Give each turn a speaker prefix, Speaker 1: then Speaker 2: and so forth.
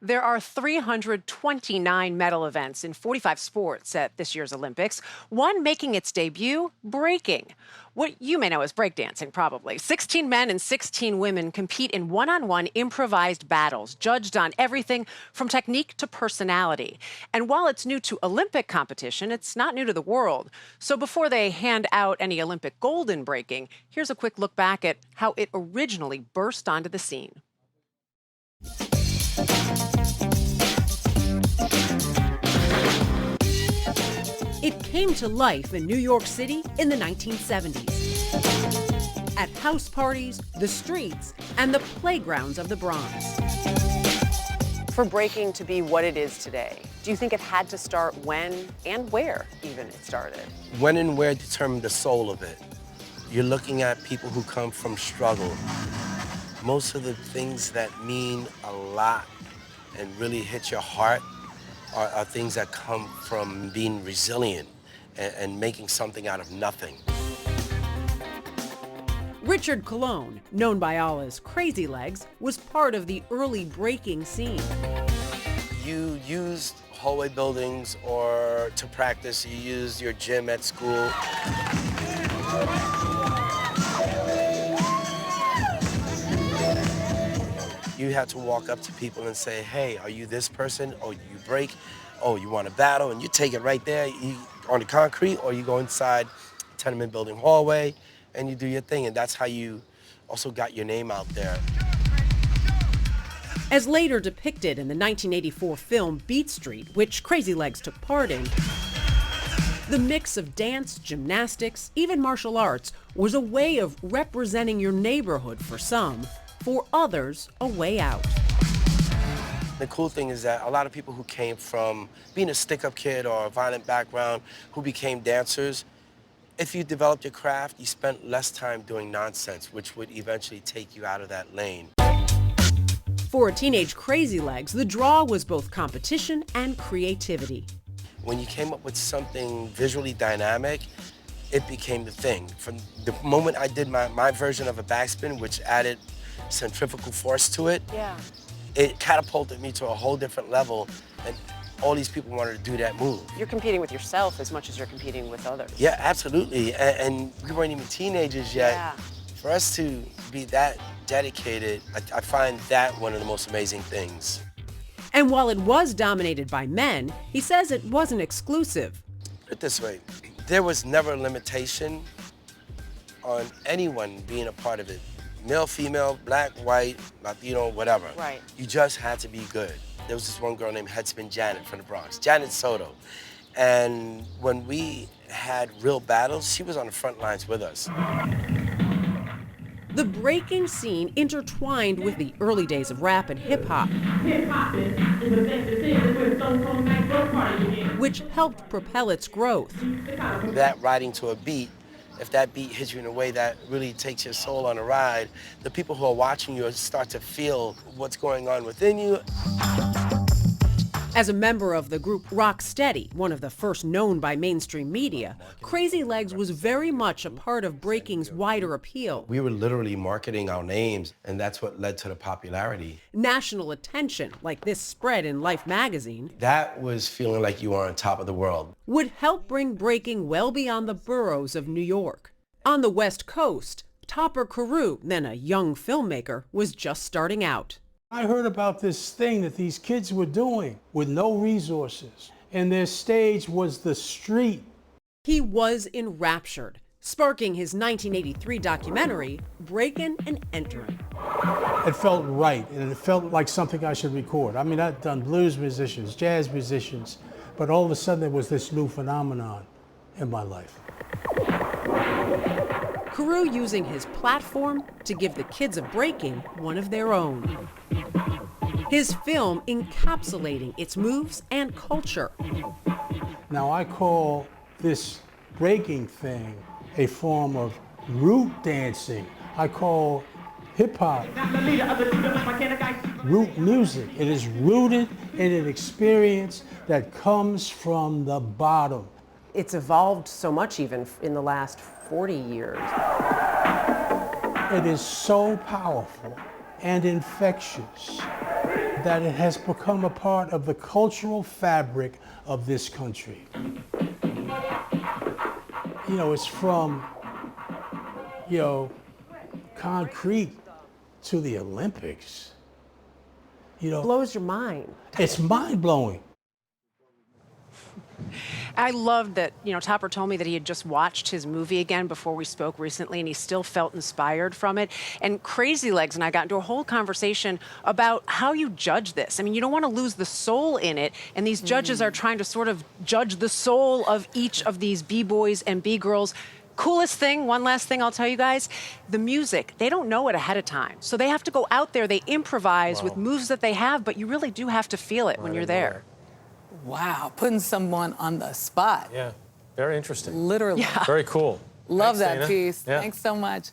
Speaker 1: There are 329 medal events in 45 sports at this year's Olympics, one making its debut, breaking. What you may know as breakdancing, probably. 16 men and 16 women compete in one-on-one improvised battles, judged on everything from technique to personality. And while it's new to Olympic competition, it's not new to the world. So before they hand out any Olympic gold in breaking, here's a quick look back at how it originally burst onto the scene.
Speaker 2: It came to life in New York City in the 1970s. At house parties, the streets, and the playgrounds of the Bronx.
Speaker 1: For breaking to be what it is today, do you think it had to start when and where even it started?
Speaker 3: When and where determined the soul of it. You're looking at people who come from struggle. Most of the things that mean a lot and really hit your heart are things that come from being resilient and making something out of nothing.
Speaker 2: Richard Colon, known by all as Crazy Legs, was part of the early breaking scene.
Speaker 3: You used hallway buildings or to practice, you used your gym at school. You had to walk up to people and say, hey, are you this person? Oh, you break? Oh, you want to battle? And you take it right there on the concrete, or you go inside a tenement building hallway and you do your thing. And that's how you also got your name out there.
Speaker 2: As later depicted in the 1984 film Beat Street, which Crazy Legs took part in, the mix of dance, gymnastics, even martial arts was a way of representing your neighborhood for some, for others, a way out.
Speaker 3: The cool thing is that a lot of people who came from being a stick-up kid or a violent background who became dancers, if you developed your craft, you spent less time doing nonsense, which would eventually take you out of that lane.
Speaker 2: For a teenage Crazy Legs, the draw was both competition and creativity.
Speaker 3: When you came up with something visually dynamic, it became the thing. From the moment I did my version of a backspin, which added centrifugal force to it, it catapulted me to a whole different level, and all these people wanted to do that move.
Speaker 1: You're competing with yourself as much as you're competing with others.
Speaker 3: Yeah, absolutely, and we weren't even teenagers yet.
Speaker 1: Yeah.
Speaker 3: For us to be that dedicated, I find that one of the most amazing things.
Speaker 2: And while it was dominated by men, he says it wasn't exclusive.
Speaker 3: Put it this way, there was never a limitation on anyone being a part of it. Male, female, black, white, Latino, whatever.
Speaker 1: Right.
Speaker 3: You just had to be good. There was this one girl named Headspin Janet from the Bronx, Janet Soto. And when we had real battles, she was on the front lines with us.
Speaker 2: The breaking scene intertwined with the early days of rap and hip-hop, which helped propel its growth.
Speaker 3: That riding to a beat, if that beat hits you in a way that really takes your soul on a ride, the people who are watching you start to feel what's going on within you.
Speaker 2: As a member of the group Rocksteady, one of the first known by mainstream media, Crazy Legs was very much a part of breaking's wider appeal.
Speaker 3: We were literally marketing our names, and that's what led to the popularity.
Speaker 2: National attention, like this spread in Life magazine,
Speaker 3: That was feeling like you were on top of the world.
Speaker 2: would help bring breaking well beyond the boroughs of New York. On the West Coast, Topper Carew, then a young filmmaker, was just starting out.
Speaker 4: I heard about this thing that these kids were doing with no resources, and their stage was the street.
Speaker 2: He was enraptured, sparking his 1983 documentary, Breakin' and Enterin'.
Speaker 4: It felt right, and it felt like something I should record. I mean, I'd done blues musicians, jazz musicians, but all of a sudden there was this new phenomenon in my life.
Speaker 2: Carew using his platform to give the kids of breaking one of their own. His film encapsulating its moves and culture.
Speaker 4: Now I call this breaking thing a form of root dancing. I call hip hop root music. It is rooted in an experience that comes from the bottom.
Speaker 1: It's evolved so much even in the last 40 years.
Speaker 4: It is so powerful and infectious that it has become a part of the cultural fabric of this country. You know, it's from, you know, concrete to the Olympics. You know,
Speaker 2: Blows your mind.
Speaker 4: it's mind-blowing.
Speaker 1: I loved that, Topper told me that he had just watched his movie again before we spoke recently, and he still felt inspired from it. And Crazy Legs and I got into a whole conversation about how you judge this. I mean, you don't want to lose the soul in it, and these judges are trying to sort of judge the soul of each of these B-boys and B-girls. Coolest thing, one last thing I'll tell you guys, the music, they don't know it ahead of time. So they have to go out there, they improvise with moves that they have, but you really do have to feel it when you're there.
Speaker 5: Wow, putting someone on the spot.
Speaker 6: Yeah, very interesting.
Speaker 5: Literally.
Speaker 1: Yeah.
Speaker 6: Very cool.
Speaker 5: Love
Speaker 6: Thanks,
Speaker 5: that
Speaker 6: Dana.
Speaker 5: piece.
Speaker 6: Yeah.
Speaker 5: Thanks so much.